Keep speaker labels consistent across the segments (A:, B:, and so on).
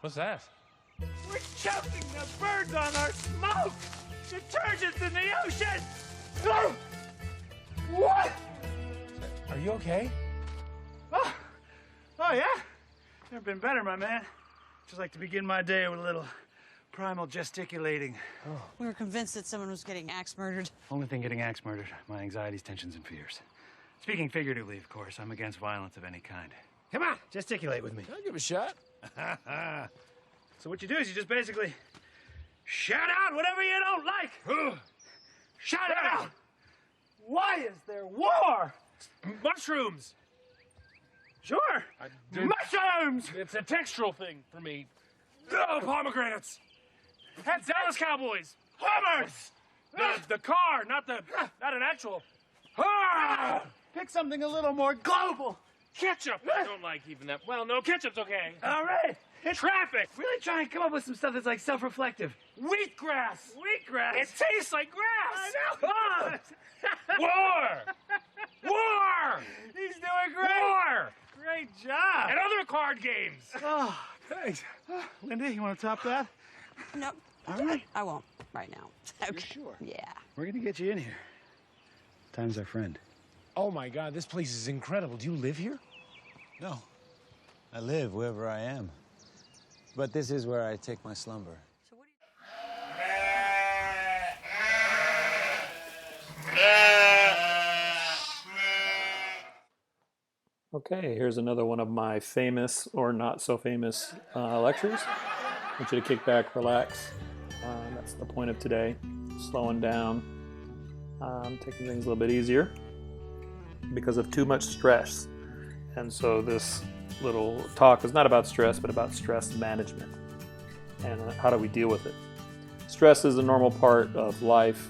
A: What's that?
B: We're choking the birds on our smoke! Detergents in the ocean! Oh! What?
A: Are you okay?
B: Oh yeah? Never been better, my man. Just like to begin my day with a little primal gesticulating.
C: Oh. We were convinced that someone was getting axe murdered.
B: Only thing getting axe murdered, my anxieties, tensions, and fears. Speaking figuratively, of course, I'm against violence of any kind. Come on, gesticulate with me.
A: I'll give it a shot.
B: So what you do is you just basically shout out whatever you don't like. Shout it out! Why is there war?
A: Mushrooms!
B: Sure. Mushrooms!
A: It's a textural thing for me. Oh, pomegranates!
B: That's
A: Dallas Cowboys!
B: Hummers!
A: The car, not an actual.
B: Pick something a little more global.
A: Ketchup! I don't like even that. Well, no, ketchup's okay.
B: All right.
A: Traffic!
B: Really try and come up with some stuff that's like self-reflective.
A: Wheatgrass!
B: Wheatgrass.
A: It tastes like grass!
B: I know.
A: War! War!
B: He's doing great.
A: War!
B: Great job.
A: And other card games!
B: Oh, thanks. Linda, you want to top that?
C: No,
B: All right.
C: I won't right now. Okay.
B: You're sure?
C: Yeah.
B: We're going to get you in here. Time's our friend.
A: Oh my God, this place is incredible. Do you live here?
D: No. I live wherever I am. But this is where I take my slumber.
C: So what do
E: Okay, here's another one of my famous or not so famous lectures. I want you to kick back, relax. That's the point of today. Slowing down, taking things a little bit easier because of too much stress. And so this little talk is not about stress, but about stress management and how do we deal with it. Stress is a normal part of life.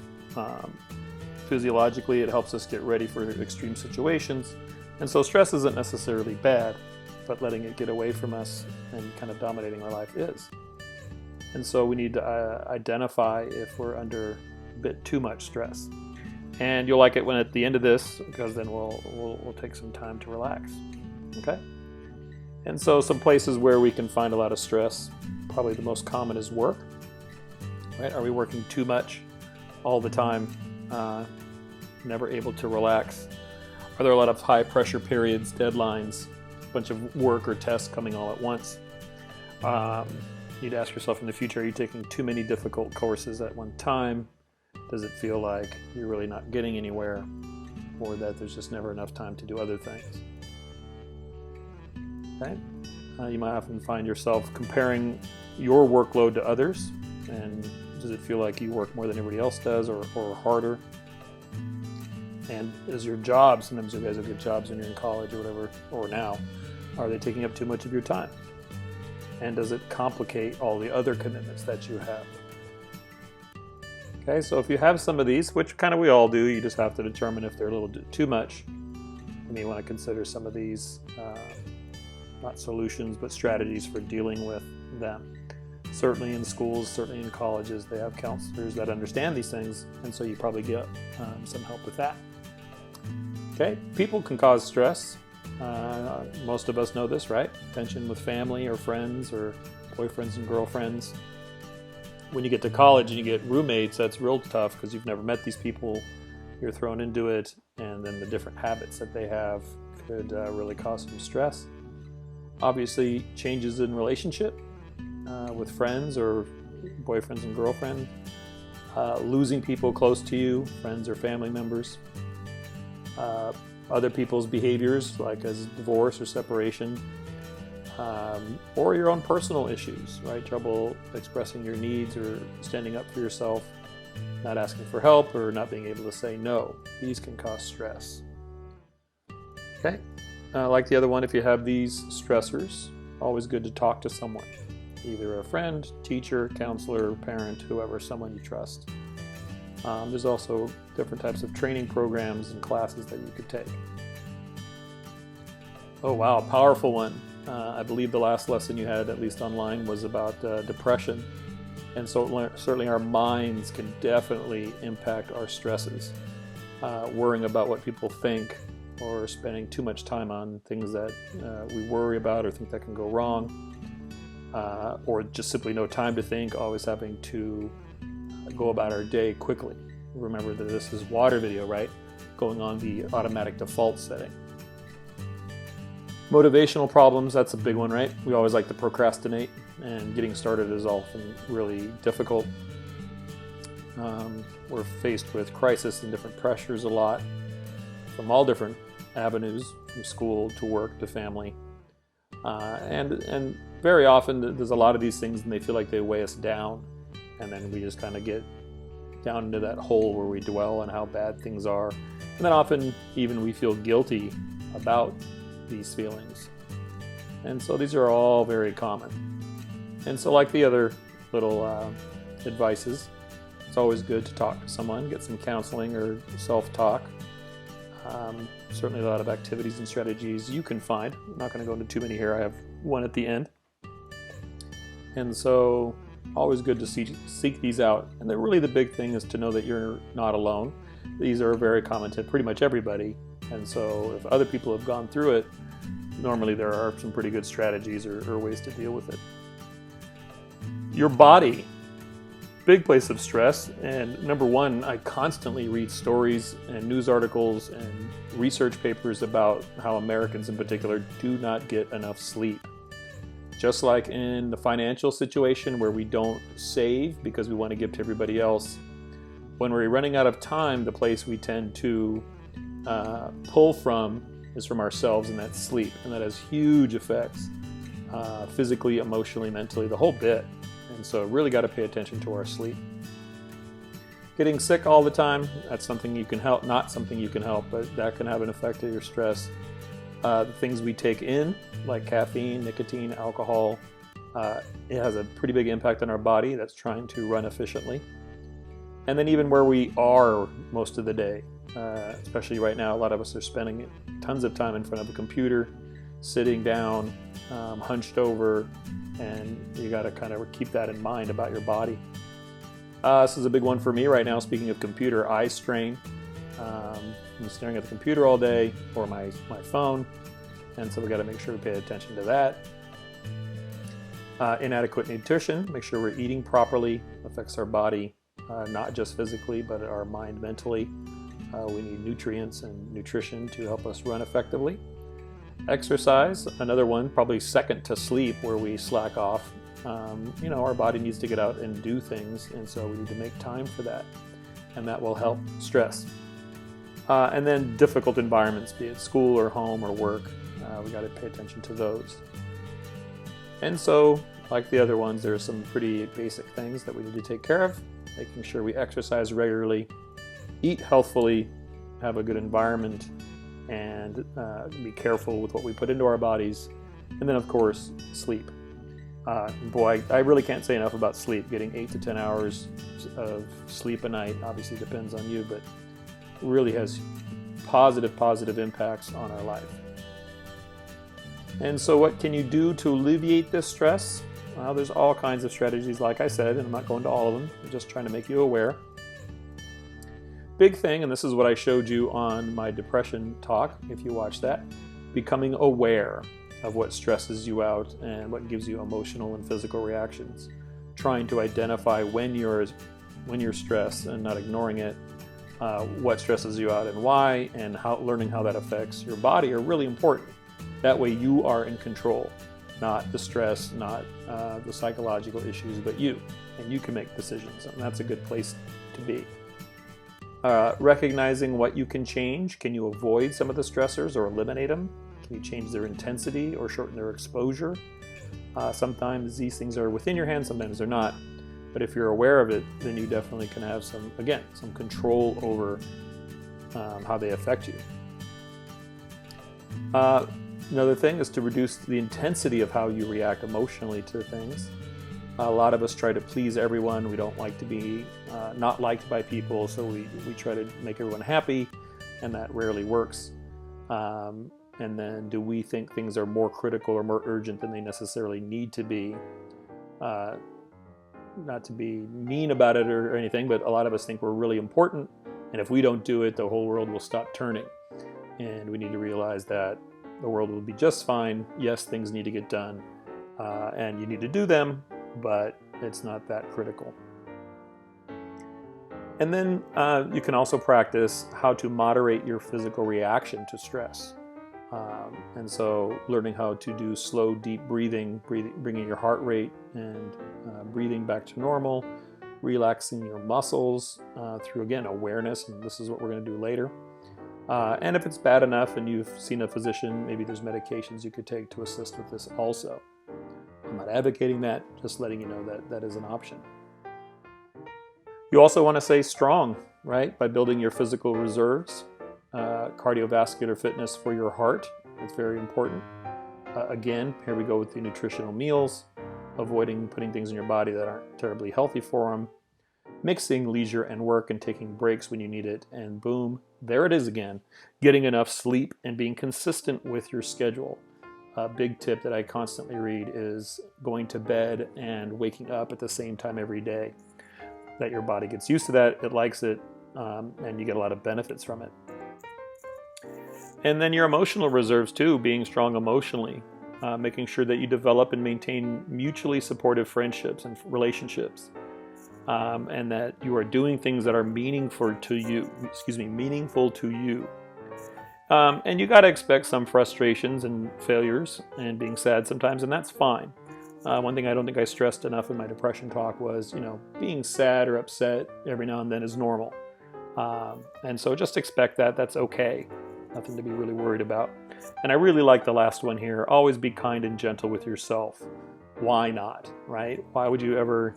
E: Physiologically, it helps us get ready for extreme situations. And so stress isn't necessarily bad, but letting it get away from us and kind of dominating our life is. And so we need to identify if we're under a bit too much stress. And you'll like it when at the end of this, because then we'll take some time to relax. Okay? And so some places where we can find a lot of stress, probably the most common is work. Right? Are we working too much all the time, never able to relax? Are there a lot of high pressure periods, deadlines, a bunch of work or tests coming all at once? You need to ask yourself in the future, are you taking too many difficult courses at one time? Does it feel like you're really not getting anywhere, or that there's just never enough time to do other things? Okay? You might often find yourself comparing your workload to others, and does it feel like you work more than everybody else does, or harder? And is your job, sometimes you guys have good jobs when you're in college or whatever, or now, are they taking up too much of your time? And does it complicate all the other commitments that you have? Okay, so if you have some of these, which kind of we all do, you just have to determine if they're a little too much. You may want to consider some of these, not solutions, but strategies for dealing with them. Certainly in schools, certainly in colleges, they have counselors that understand these things, and so you probably get some help with that. Okay, people can cause stress. Most of us know this, right? Tension with family or friends or boyfriends and girlfriends. When you get to college and you get roommates, that's real tough because you've never met these people. You're thrown into it, and then the different habits that they have could really cause some stress. Obviously, changes in relationship with friends or boyfriends and girlfriends. Losing people close to you, friends or family members. Other people's behaviors, like as divorce or separation, or your own personal issues, right? Trouble expressing your needs or standing up for yourself, not asking for help or not being able to say no. These can cause stress. Okay, like the other one, if you have these stressors, always good to talk to someone, either a friend, teacher, counselor, parent, whoever, someone you trust. There's also different types of training programs and classes that you could take. Oh wow, powerful one. I believe the last lesson you had, at least online, was about depression. And so certainly our minds can definitely impact our stresses. Worrying about what people think, or spending too much time on things that we worry about or think that can go wrong. or just simply no time to think, always having to go about our day quickly. Remember that this is water video, right? Going on the automatic default setting. Motivational problems, that's a big one, right? We always like to procrastinate, and getting started is often really difficult. We're faced with crisis and different pressures a lot from all different avenues, from school to work to family. And very often there's a lot of these things and they feel like they weigh us down, and then we just kind of get down into that hole where we dwell on how bad things are. And then often even we feel guilty about these feelings. And so these are all very common. And so like the other little advices, it's always good to talk to someone, get some counseling or self-talk. Certainly a lot of activities and strategies you can find. I'm not going to go into too many here. I have one at the end. And so always good to seek these out. And then really the big thing is to know that you're not alone. These are very common to pretty much everybody. And so if other people have gone through it, normally there are some pretty good strategies or ways to deal with it. Your body, big place of stress. And number one, I constantly read stories and news articles and research papers about how Americans in particular do not get enough sleep. Just like in the financial situation where we don't save because we want to give to everybody else, when we're running out of time, the place we tend to pull from is from ourselves, and that's sleep. And that has huge effects physically, emotionally, mentally, the whole bit. And so really got to pay attention to our sleep. Getting sick all the time, that's something you can help, not something you can help, but that can have an effect on your stress. The things we take in, like caffeine, nicotine, alcohol, it has a pretty big impact on our body that's trying to run efficiently. And then even where we are most of the day, especially right now, a lot of us are spending tons of time in front of a computer, sitting down, hunched over, and you got to kind of keep that in mind about your body. This is a big one for me right now. Speaking of computer, eye strain. I'm staring at the computer all day or my phone, and so we got to make sure we pay attention to that. Inadequate nutrition, make sure we're eating properly, affects our body, not just physically, but our mind mentally. We need nutrients and nutrition to help us run effectively. Exercise, another one, probably second to sleep, where we slack off. Our body needs to get out and do things, and so we need to make time for that, and that will help stress. And then difficult environments, be it school or home or work, we got to pay attention to those. And so, like the other ones, there are some pretty basic things that we need to take care of, making sure we exercise regularly, eat healthfully, have a good environment, and be careful with what we put into our bodies. And then, of course, sleep. Boy, I really can't say enough about sleep. Getting 8 to 10 hours of sleep a night obviously depends on you, but really has positive impacts on our life. And so what can you do to alleviate this stress? Well, there's all kinds of strategies, like I said, and I'm not going to all of them. I'm just trying to make you aware. Big thing, and this is what I showed you on my depression talk, if you watch that, becoming aware of what stresses you out and what gives you emotional and physical reactions. Trying to identify when you're stressed and not ignoring it, what stresses you out and why, and learning how that affects your body are really important. That way you are in control, not the stress, not the psychological issues, but you. And you can make decisions, and that's a good place to be. Recognizing what you can change. Can you avoid some of the stressors or eliminate them? Can you change their intensity or shorten their exposure? Sometimes these things are within your hands, sometimes they're not. But if you're aware of it, then you definitely can have some control over how they affect you. Another thing is to reduce the intensity of how you react emotionally to things. A lot of us try to please everyone. We don't like to be not liked by people, so we try to make everyone happy, and that rarely works. And then do we think things are more critical or more urgent than they necessarily need to be? Not to be mean about it or anything, but a lot of us think we're really important, and if we don't do it, the whole world will stop turning. And we need to realize that the world will be just fine. Yes, things need to get done, and you need to do them, but it's not that critical. And then you can also practice how to moderate your physical reaction to stress. And so learning how to do slow, deep breathing, bringing your heart rate and breathing back to normal, relaxing your muscles through, again, awareness, and this is what we're going to do later. And if it's bad enough and you've seen a physician, maybe there's medications you could take to assist with this also. I'm not advocating that, just letting you know that that is an option. You also want to stay strong, right? By building your physical reserves, cardiovascular fitness for your heart. It's very important. Again, here we go with the nutritional meals, avoiding putting things in your body that aren't terribly healthy for them, mixing leisure and work and taking breaks when you need it, and boom, there it is again. Getting enough sleep and being consistent with your schedule. A big tip that I constantly read is going to bed and waking up at the same time every day. That your body gets used to that, it likes it, and you get a lot of benefits from it. And then your emotional reserves too, being strong emotionally, making sure that you develop and maintain mutually supportive friendships and relationships, and that you are doing things that are meaningful to you. And you got to expect some frustrations and failures and being sad sometimes, and that's fine. One thing I don't think I stressed enough in my depression talk was, being sad or upset every now and then is normal. And so just expect that. That's okay. Nothing to be really worried about. And I really like the last one here. Always be kind and gentle with yourself. Why not, right? Why would you ever,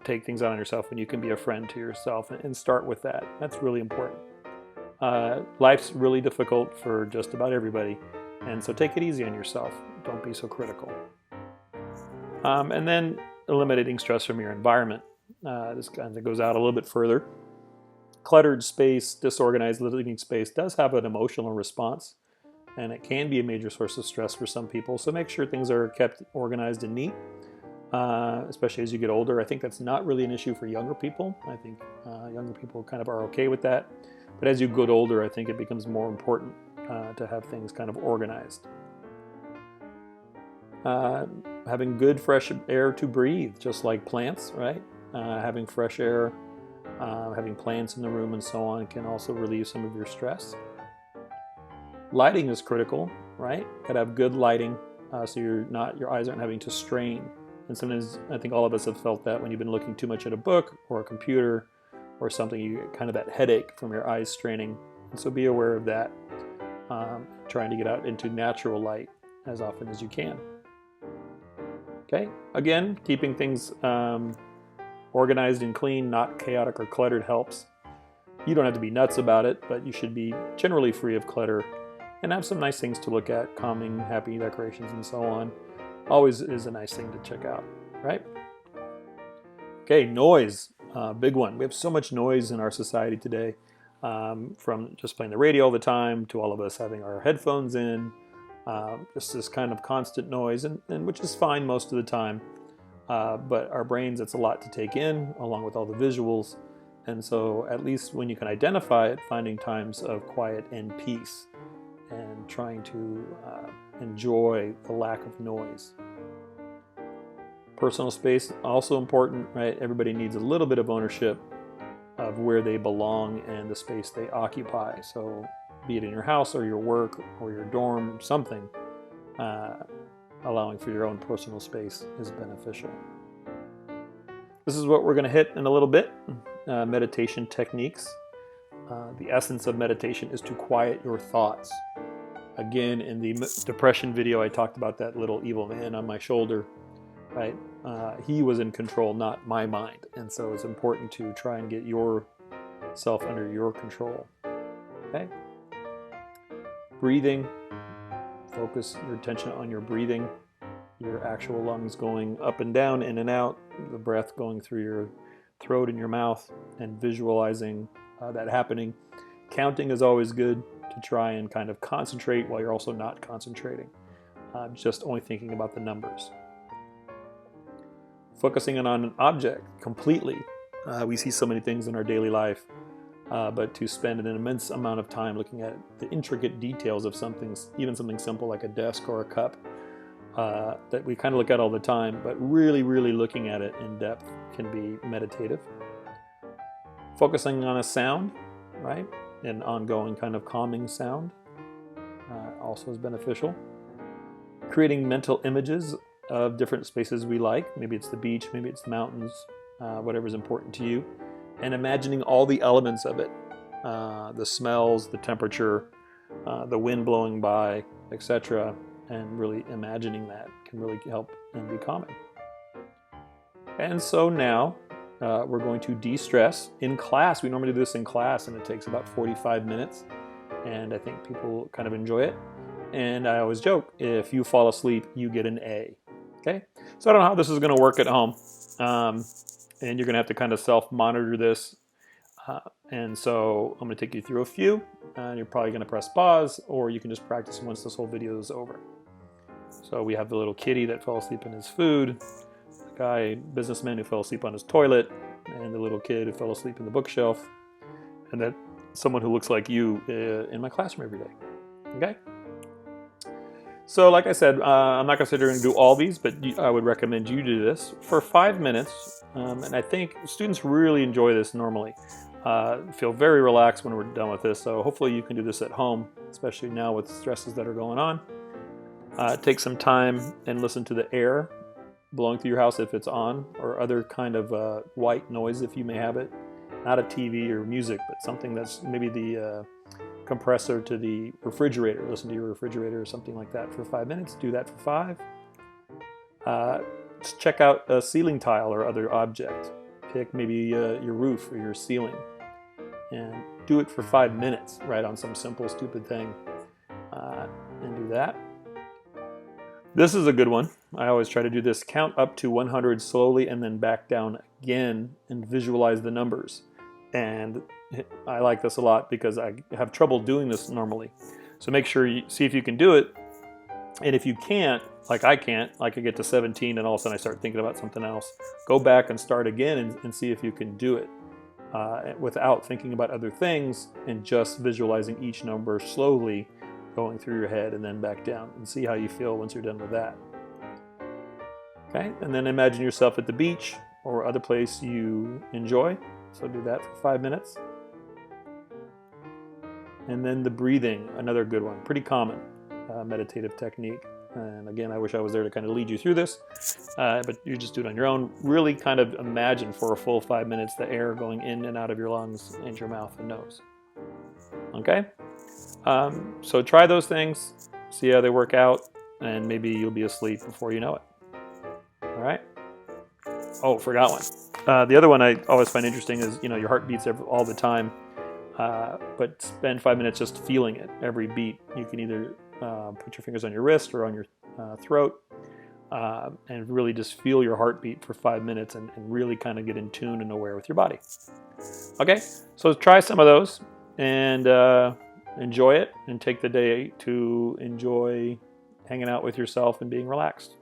E: take things out on yourself when you can be a friend to yourself? And start with that. That's really important. Life's really difficult for just about everybody. And so take it easy on yourself. Don't be so critical. And then eliminating stress from your environment. This kind of goes out a little bit further. Cluttered space, disorganized living space does have an emotional response, and it can be a major source of stress for some people. So make sure things are kept organized and neat, especially as you get older. I think that's not really an issue for younger people. I think younger people kind of are okay with that. But as you get older, I think it becomes more important to have things kind of organized. Having good fresh air to breathe, just like plants, right? Having fresh air, having plants in the room and so on can also relieve some of your stress. Lighting is critical, right? Gotta have good lighting so your eyes aren't having to strain. And sometimes I think all of us have felt that when you've been looking too much at a book or a computer or something, you get kind of that headache from your eyes straining. And so be aware of that. Trying to get out into natural light as often as you can. Okay, again, keeping things organized and clean, not chaotic or cluttered, helps. You don't have to be nuts about it, but you should be generally free of clutter and have some nice things to look at, calming, happy decorations and so on. Always is a nice thing to check out, right? Okay, noise, big one. We have so much noise in our society today, from just playing the radio all the time to all of us having our headphones in, just this kind of constant noise, and which is fine most of the time. But our brains, it's a lot to take in, along with all the visuals. And so at least when you can identify it, finding times of quiet and peace and trying to enjoy the lack of noise. Personal space, also important, right? Everybody needs a little bit of ownership of where they belong and the space they occupy. So be it in your house or your work or your dorm, something, allowing for your own personal space is beneficial. This is what we're going to hit in a little bit, meditation techniques. The essence of meditation is to quiet your thoughts. Again, in the depression video, I talked about that little evil man on my shoulder, right? He was in control, not my mind. And so it's important to try and get yourself under your control. Okay? Breathing. Focus your attention on your breathing, your actual lungs going up and down, in and out, the breath going through your throat and your mouth, and visualizing that happening. Counting is always good to try and kind of concentrate while you're also not concentrating, just only thinking about the numbers. Focusing on an object completely. We see so many things in our daily life, but to spend an immense amount of time looking at the intricate details of something, even something simple like a desk or a cup, that we kind of look at all the time, but really, really looking at it in depth can be meditative. Focusing on a sound, right? An ongoing kind of calming sound also is beneficial. Creating mental images of different spaces we like. Maybe it's the beach, maybe it's the mountains, whatever's important to you. And imagining all the elements of it. The smells, the temperature, the wind blowing by, etc. And really imagining that can really help and be calming. And so now we're going to de-stress. In class, we normally do this in class, and it takes about 45 minutes. And I think people kind of enjoy it. And I always joke, if you fall asleep, you get an A. Okay? So I don't know how this is going to work at home. And you're going to have to kind of self-monitor this. And so I'm going to take you through a few. And you're probably going to press pause, or you can just practice once this whole video is over. So we have the little kitty that fell asleep in his food, the guy, businessman who fell asleep on his toilet, and the little kid who fell asleep in the bookshelf, and then someone who looks like you in my classroom every day. Okay? So like I said, I'm not going to sit here and do all these, but I would recommend you do this for 5 minutes. And I think students really enjoy this normally. Feel very relaxed when we're done with this. So hopefully you can do this at home, especially now with the stresses that are going on. Take some time and listen to the air blowing through your house if it's on, or other kind of white noise if you may have it. Not a TV or music, but something that's maybe the compressor to the refrigerator. Listen to your refrigerator or something like that for 5 minutes. Do that for 5. Just check out a ceiling tile or other object. Pick maybe your roof or your ceiling. And do it for 5 minutes, right, on some simple, stupid thing. And do that. This is a good one. I always try to do this. Count up to 100 slowly and then back down again and visualize the numbers. And I like this a lot because I have trouble doing this normally. So make sure you see if you can do it. And if you can't, like I can't, like I get to 17 and all of a sudden I start thinking about something else, go back and start again and see if you can do it without thinking about other things and just visualizing each number slowly going through your head and then back down, and see how you feel once you're done with that. Okay, and then imagine yourself at the beach or other place you enjoy. So do that for 5 minutes. And then the breathing, another good one, pretty common meditative technique. And again, I wish I was there to kind of lead you through this, but you just do it on your own. Really kind of imagine for a full 5 minutes the air going in and out of your lungs and your mouth and nose. Okay? So try those things, see how they work out, and maybe you'll be asleep before you know it. All right? Oh, forgot one. The other one I always find interesting is, your heart beats all the time, but spend 5 minutes just feeling it, every beat. You can either put your fingers on your wrist or on your throat, and really just feel your heartbeat for 5 minutes and really kind of get in tune and aware with your body. Okay, so try some of those and enjoy it, and take the day to enjoy hanging out with yourself and being relaxed.